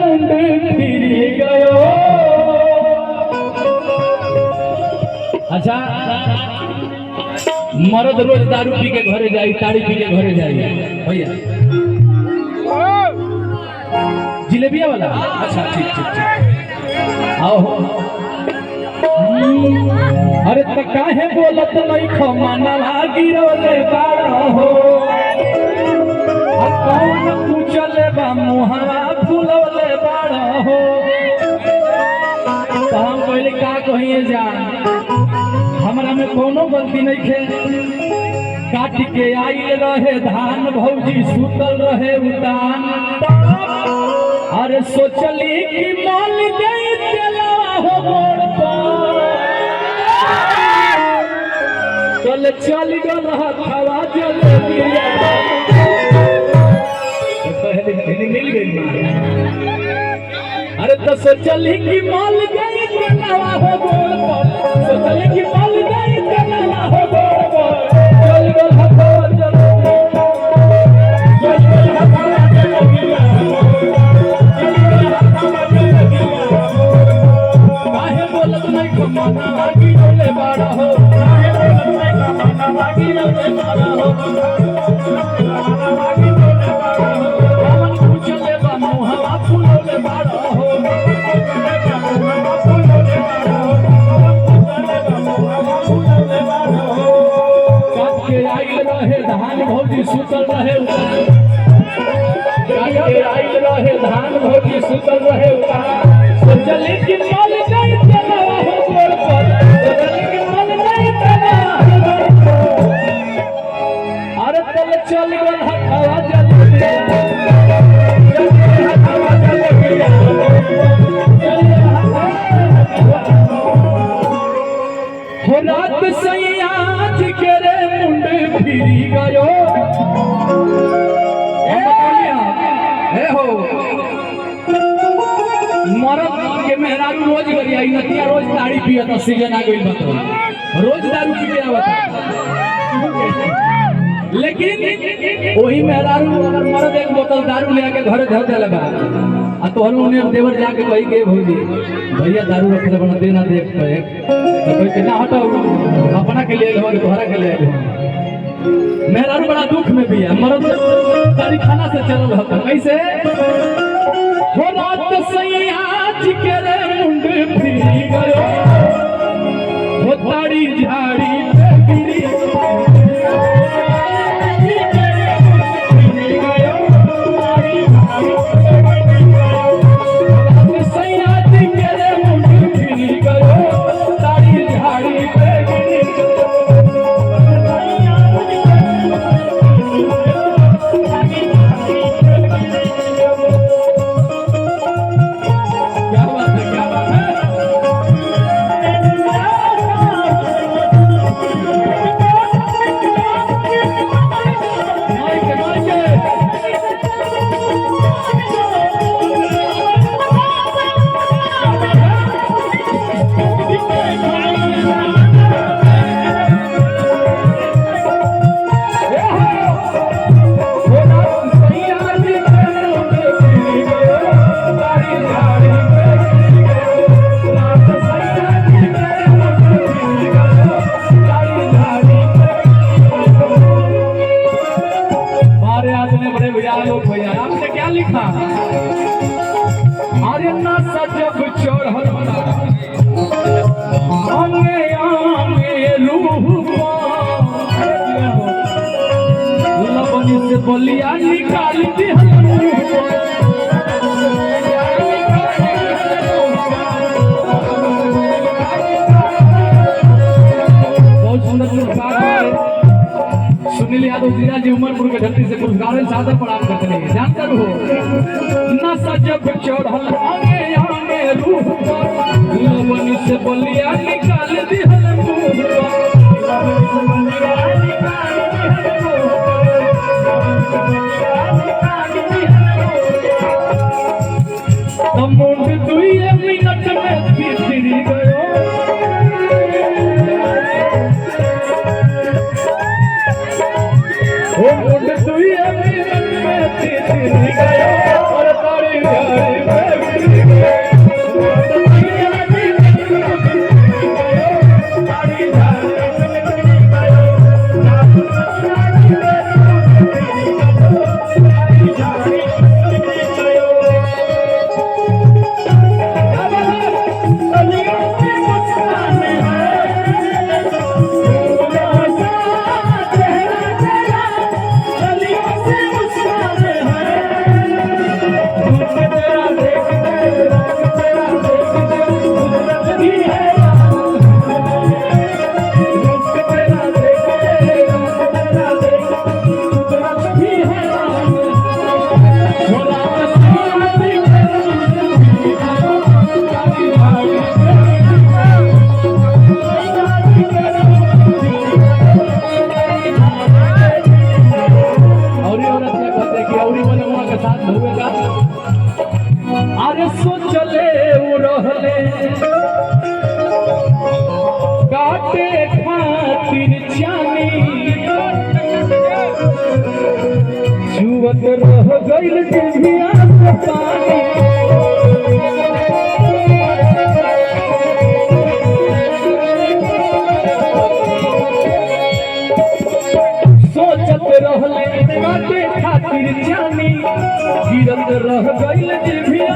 मुंड फिरी गयो। अच्छा मर्द रोज दारू पी के घरे जाई, ताड़ी पी के घरे जाई भैया। जिलेबिया वाला अच्छा ठीक ठीक ठीक आओ। अरे त काहे बोलत नहीं खमानवा गिरवले बाड़ा हो। कौन पूछले बा मुहवा फुलवले बाड़ा हो। तो हम पहले का कहिए जान हमरा में कोनो गलती नहीं थे। काट के आइल रहे धान भौजी सुतल रहे उतान। अरे सोचली कि माल गई तेलवा हो मोड़ पर। चल चल गल हवा जलेबिया पहले मिल गई। अरे तो सोचली कि माल गई तेलवा हो मोड़ पर। सोचली कि माल गई तेलवा हो मोड़ पर। चल गल हवा जलेबिया काहे बोलत नहीं खमानवा गिरवले बाड़ा हो। काहे बोलत नहीं खमानवा गिरवले बाड़ा हो। कौन पूछले बा मुहवा फुलवले बाड़ा हो। काट के आइल रहे धान भौजी सुतल रहे। काट के आइल रहे धान भौजी सुतल रहे। सोचली कि माल गई तेलवा हो मोड़ पर। सोचली कि माल गई तेलवा हो मोड़ पर। अरे तल चल गल हवा जलेबिया। हो रात सैयाज के रे मुंड फिरी गयो। मरद के मेहरारू रोज गरिया नतिया रोज ताड़ी पियत सीजन आ गई बता रोज दारू पी के आवत। लेकिन वही मेहरारू अगर मरद एक बोतल दारू ले आके घरे धर देले बा आ तोहरो ने देवर जाके कही के भौजी भैया दारू रखले बना देना देख पे तो कोई के ना हटाओ अपना के लिए हो तोहरा के लिए। मेहरारू बड़ा दुख में भी है। मरद तारी खाना से चलल होता कैसे हो रात सैयाज के रे मुंड फिरी गयो। हो ताड़ी झाड़ी पे गिरी सैयाज के रे मुंड फिरी गयो। ताड़ी झाड़ी पे गिरी आपने क्या लिखा। अरे नशा जब चढ़ल आंगे आंगे रूह लबनी से बलिया निकाल दी। बहुत सुंदर पुरस्कार सुनील यादव जीरा जी उमरपुर के धरती से पुरस्कार सादर प्रणाम करते हैं। जानते हो नशा जब चढ़ल आगे आगे रूह लवनी से बलिया निकाल दी। मुंड दुई मिनट में फिरी गयो। मुंड दुई मिनट में फिरी गयो। और तारी अरे सोचले उ रहले काटे खातिर जानी जुवत रह गइल जिभिया से पानी सोचत रहले काटे खातिर जानी गिरत रह गइल जिभिया